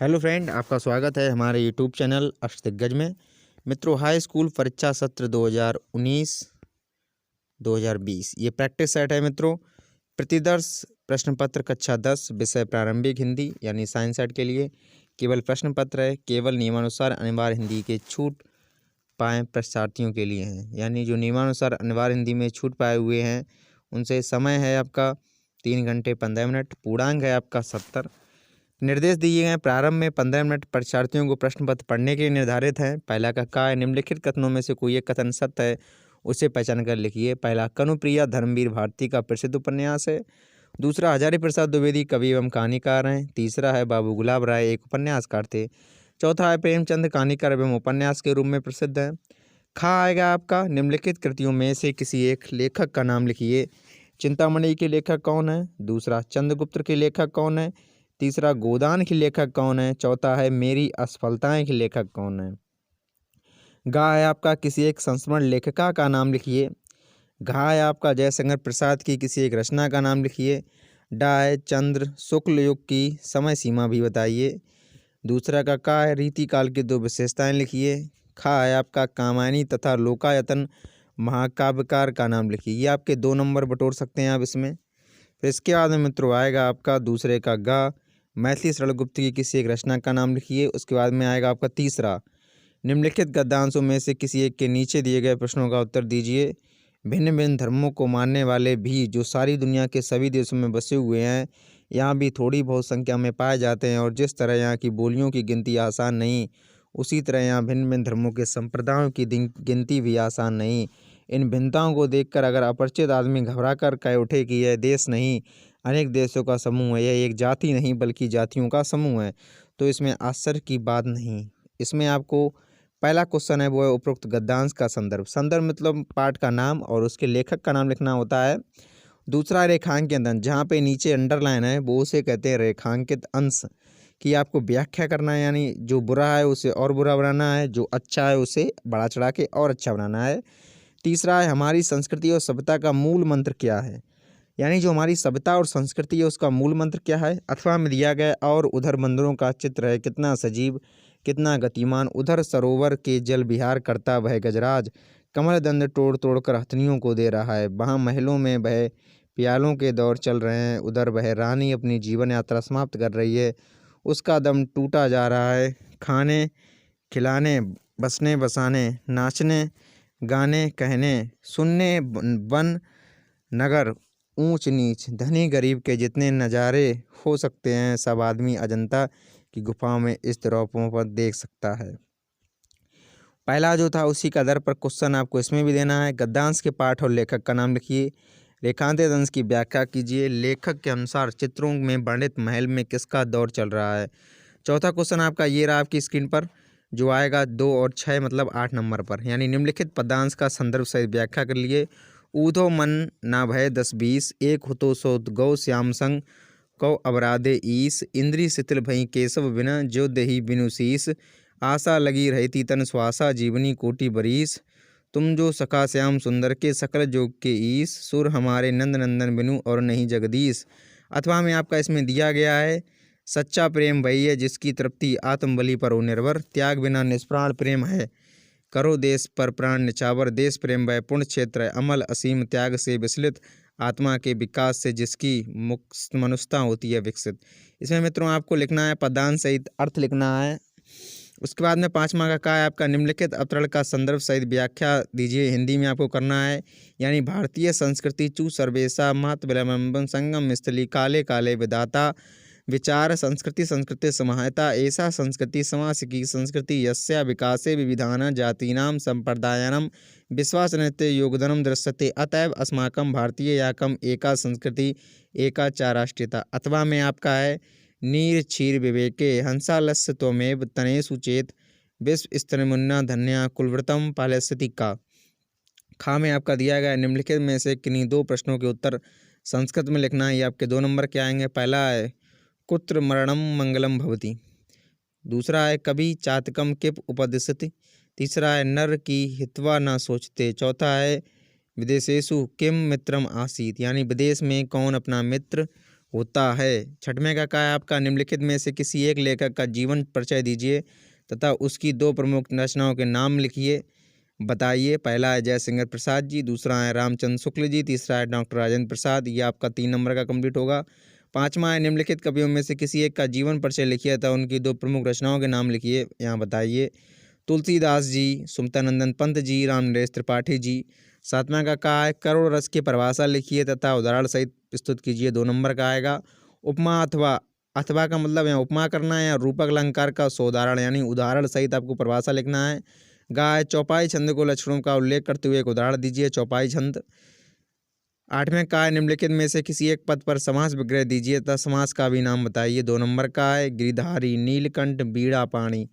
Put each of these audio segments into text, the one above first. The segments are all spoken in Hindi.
हेलो फ्रेंड, आपका स्वागत है हमारे यूट्यूब चैनल अष्टदिग्गज में। मित्रों, हाई स्कूल परीक्षा सत्र 2019-2020 ये प्रैक्टिस सेट है। मित्रों, प्रतिदर्श प्रश्न पत्र कक्षा 10 विषय प्रारंभिक हिंदी यानी साइंस सेट के लिए केवल प्रश्न पत्र है। केवल नियमानुसार अनिवार्य हिंदी के छूट पाए परीक्षार्थियों के लिए हैं, यानी जो नियमानुसार अनिवार्य हिंदी में छूट पाए हुए हैं उनसे समय है आपका 3 घंटे 15 मिनट। पूर्णांक है आपका 70। निर्देश दिए गए प्रारंभ में 15 मिनट परीक्षार्थियों को प्रश्न पत्र पढ़ने के लिए निर्धारित है। पहला का है, निम्नलिखित कथनों में से कोई एक कथन सत्य है, उसे पहचान कर लिखिए। पहला, कनुप्रिया धर्मवीर भारती का प्रसिद्ध उपन्यास है। दूसरा, हजारी प्रसाद द्विवेदी कवि एवं कहानीकार हैं। तीसरा है, बाबू गुलाब राय एक उपन्यासकार थे। चौथा है, प्रेमचंद कहानीकार एवं उपन्यास के रूप में प्रसिद्ध है। खा आएगा आपका, निम्नलिखित कृतियों में से किसी एक लेखक का नाम लिखिए। चिंतामणि के लेखक कौन है? दूसरा, चंद्रगुप्त के लेखक कौन है? तीसरा, गोदान के लेखक कौन है? चौथा है, मेरी असफलताएं के लेखक कौन है? गा है आपका, किसी एक संस्मरण लेखिका का नाम लिखिए। घा है आपका, जयशंकर प्रसाद की किसी एक रचना का नाम लिखिए। डा है, चंद्र शुक्ल युग की समय सीमा भी बताइए। दूसरा का है, रीतिकाल की 2 विशेषताएं लिखिए। खा है आपका, कामायनी तथा लोकायतन महाकाव्यकार का नाम लिखिए। ये आपके 2 नंबर बटोर सकते हैं आप इसमें। फिर इसके बाद में मित्रों आएगा आपका दूसरे का गा, मैथिली शरण गुप्त की किसी एक रचना का नाम लिखिए। उसके बाद में आएगा आपका तीसरा, निम्नलिखित गद्यांशों में से किसी एक के नीचे दिए गए प्रश्नों का उत्तर दीजिए। भिन्न भिन्न धर्मों को मानने वाले भी जो सारी दुनिया के सभी देशों में बसे हुए हैं, यहाँ भी थोड़ी बहुत संख्या में पाए जाते हैं। और जिस तरह यहाँ की बोलियों की गिनती आसान नहीं, उसी तरह यहाँ भिन्न भिन्न धर्मों के संप्रदायों की गिनती भी आसान नहीं। इन भिन्नताओं को देखकर अगर अपरिचित आदमी घबरा कर कह उठे कि यह देश नहीं, अनेक देशों का समूह है, यह एक जाति नहीं बल्कि जातियों का समूह है, तो इसमें आश्चर्य की बात नहीं। इसमें आपको पहला क्वेश्चन है वो है उपरोक्त गद्यांश का संदर्भ। संदर्भ मतलब पाठ का नाम और उसके लेखक का नाम लिखना होता है। दूसरा, रेखांकित अंश, जहाँ पे नीचे अंडरलाइन है वो उसे कहते हैं रेखांकित अंश, कि आपको व्याख्या करना है, यानी जो बुरा है उसे और बुरा बनाना है, जो अच्छा है उसे बढ़ा चढ़ा के और अच्छा बनाना है। तीसरा है, हमारी संस्कृति और सभ्यता का मूल मंत्र क्या है, यानी जो हमारी सभ्यता और संस्कृति है उसका मूल मंत्र क्या है। अथवा में दिया गया और उधर मंदिरों का चित्र है, कितना सजीव कितना गतिमान, उधर सरोवर के जल विहार करता वह गजराज, कमल दंड तोड़ तोड़ कर हथनियों को दे रहा है। वहाँ महलों में वह प्यालों के दौर चल रहे हैं, उधर वह रानी अपनी जीवन यात्रा समाप्त कर रही है, उसका दम टूटा जा रहा है। खाने खिलाने, बसने बसाने, नाचने गाने कहने, सुनने वन नगर, ऊंच नीच, धनी गरीब के जितने नज़ारे हो सकते हैं सब आदमी अजंता की गुफाओं में इस तरह पर देख सकता है। पहला जो था उसी का आधार पर क्वेश्चन आपको इसमें भी देना है। गद्यांश के पाठ और लेखक का नाम लिखिए। रेखांकित अंश की व्याख्या कीजिए। लेखक के अनुसार चित्रों में वर्णित महल में किसका दौर चल रहा है। चौथा क्वेश्चन आपका ये रहा आपकी स्क्रीन पर, जो आएगा 2 और 6 मतलब 8 नंबर पर, यानी निम्नलिखित पदांश का संदर्भ सहित व्याख्या कर लिए। ऊधो मन ना भय 10-20, एक हुतो सो गौ श्याम संग, कौ अबराधे ईस, इंद्री शिथिल भई केशव बिना, जो देही बिनु शीस, आशा लगी रहती तन श्वासा, जीवनी कोटि बरीस, तुम जो सखा श्याम सुंदर के सकल जोग के ईस, सुर हमारे नंद नंदन बिनु और नहीं जगदीश। अथवा में आपका इसमें दिया गया है, सच्चा प्रेम वही है जिसकी तृप्ति आत्मबलि पर हो निर्भर, त्याग बिना निष्प्राण प्रेम है, करो देश पर प्राण निछावर, देश प्रेम वह पुण्य क्षेत्र है, अमल असीम त्याग से विचलित, आत्मा के विकास से जिसकी मुक्त मनुष्यता होती है विकसित। इसमें मित्रों आपको लिखना है पदांश सहित अर्थ लिखना है। उसके बाद में 5वां का है आपका, निम्नलिखित अवतरण का संदर्भ सहित व्याख्या दीजिए। हिंदी में आपको करना है, यानी भारतीय संस्कृति चू सर्वेशा महत विलंबन संगम स्थली, काले काले विधाता विचार, संस्कृति संस्कृति समाहता, ऐसा संस्कृति समासिकी संस्कृति, यस्या विकासे विविधान जातीनां संप्रदायानां विश्वास नृत्य योगदानं दृश्यते, अतएव अस्माकं भारतीय याकम एका संस्कृति एका च राष्ट्रीयता। अथवा में आपका है, नीर क्षीर विवेके हंसालस्य त्वमेव तनेषु चेत, विश्व स्तनमुन्ना धन्या कुलव्रतम पालयस्यति का। खा में आपका दिया गया निम्नलिखित में से किन्हीं 2 प्रश्नों के उत्तर संस्कृत में लिखना है। ये आपके 2 नंबर के आएंगे। पहला है, कुत्र मरणम मंगलम भवति। दूसरा है, कभी चातकम किप उपदिशति। तीसरा है, नर की हित्वा न सोचते। चौथा है, विदेशेषु किम मित्रम आसीत, यानी विदेश में कौन अपना मित्र होता है। छठवें का क्या है आपका, निम्नलिखित में से किसी एक लेखक का जीवन परिचय दीजिए तथा उसकी 2 प्रमुख रचनाओं के नाम लिखिए, बताइए। पहला है जयशंकर प्रसाद जी, दूसरा है रामचंद्र शुक्ल जी, तीसरा है डॉक्टर राजेंद्र प्रसाद। ये आपका 3 नंबर का कंप्लीट होगा। 5वां है निम्नलिखित कवियों में से किसी एक का जीवन परिचय लिखिए तथा उनकी 2 प्रमुख रचनाओं के नाम लिखिए, यहाँ बताइए। तुलसीदास जी, सुमतानंदन पंत जी, रामनरेश त्रिपाठी जी। 7वां का क्या है, करुण रस की परिभाषा लिखिए तथा उदाहरण सहित प्रस्तुत कीजिए, 2 नंबर का आएगा। उपमा अथवा का मतलब यहाँ उपमा करना है या रूपक अलंकार का सोदाहरण यानी उदाहरण सहित आपको परिभाषा लिखना है। गाय चौपाई छंद को लक्षणों का उल्लेख करते हुए एक उदाहरण दीजिए, चौपाई छंद। 8वें का है निम्नलिखित में से किसी एक पद पर समास विग्रह दीजिए तथा समास का भी नाम बताइए, 2 नंबर का है। गिरिधारी, नीलकंठ, बीड़ा पाणी।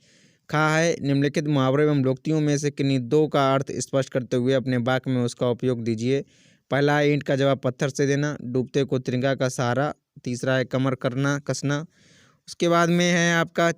खा है निम्नलिखित मुहावरे एवं लोकोक्तियों में से किन्हीं 2 का अर्थ स्पष्ट करते हुए अपने वाक्य में उसका उपयोग दीजिए। पहला है ईंट का जवाब पत्थर से देना, डूबते को तिरंगा का सहारा। तीसरा है कमर करना कसना। उसके बाद में है आपका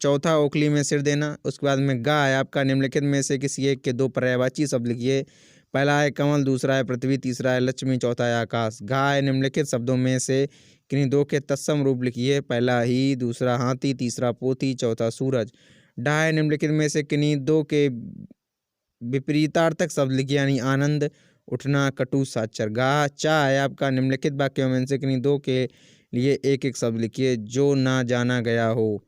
चौथा ओखली में सिर देना। उसके बाद में गा है आपका, निम्नलिखित में से किसी एक के 2 पर्यायवाची शब्द लिखिए। पहला है कमल, दूसरा है पृथ्वी, तीसरा है लक्ष्मी, चौथा है आकाश। घा है निम्नलिखित शब्दों में से किन्हीं 2 के तत्सम रूप लिखिए। पहला ही, दूसरा हाथी, तीसरा पोथी, चौथा सूरज। डा है निम्नलिखित में से किन्हीं 2 के विपरीतार्थक शब्द लिखिए यानी आनंद, उठना, कटु, साक्षर। गा चा है आपका, निम्नलिखित वाक्यों में से किन्हीं 2 के लिए एक एक शब्द लिखिए, जो ना जाना गया हो।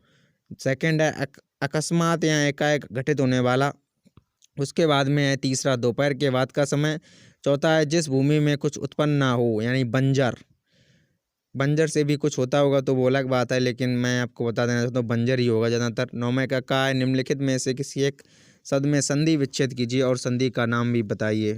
सेकंड है अकस्मात या एकाएक घटित होने वाला। उसके बाद में है तीसरा दोपहर के बाद का समय। चौथा है जिस भूमि में कुछ उत्पन्न ना हो यानी बंजर। बंजर से भी कुछ होता होगा तो वो अलग बात है, लेकिन मैं आपको बता देना चाहता हूँ बंजर ही होगा ज़्यादातर। 9वें का है निम्नलिखित में से किसी एक शब्द में संधि विच्छेद कीजिए और संधि का नाम भी बताइए।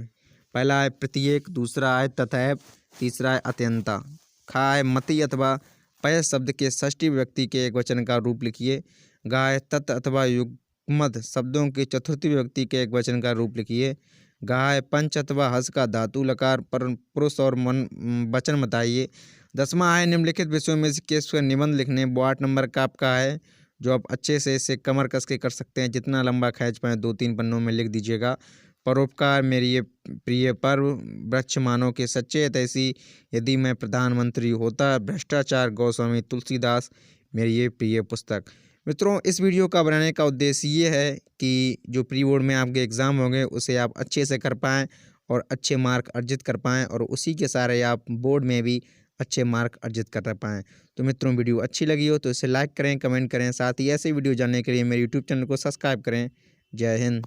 पहला है प्रत्येक, दूसरा है तथैव, तीसरा है अत्यंता। खा है मति अथवा पय शब्द के षष्ठी विभक्ति के एक वचन का रूप लिखिए। गा है तत् अथवा युग्मद शब्दों के चतुर्थी विभक्ति के एक वचन का रूप लिखिए। गा है पंच अथवा हस का धातु लकार पर पुरुष और वचन बताइए। 10वां है निम्नलिखित विषयों में से किसका निबंध लिखने, वो 8 नंबर का आपका है, जो आप अच्छे से इसे कमर कस के कर सकते हैं, जितना लंबा खींच पाएँ 2-3 पन्नों में लिख दीजिएगा। परोपकार मेरी ये प्रिय पर्व, वृक्ष मानो के सच्चे हितैषी, यदि मैं प्रधानमंत्री होता, भ्रष्टाचार, गोस्वामी तुलसीदास, मेरी ये प्रिय पुस्तक। मित्रों, इस वीडियो का बनाने का उद्देश्य ये है कि जो प्री बोर्ड में आपके एग्ज़ाम होंगे उसे आप अच्छे से कर पाएँ और अच्छे मार्क अर्जित कर पाएँ और उसी के सारे आप बोर्ड में भी अच्छे मार्क अर्जित कर पाएँ। तो मित्रों, वीडियो अच्छी लगी हो तो इसे लाइक करें, कमेंट करें, साथ ही ऐसे वीडियो जानने के लिए मेरे यूट्यूब चैनल को सब्सक्राइब करें। जय हिंद।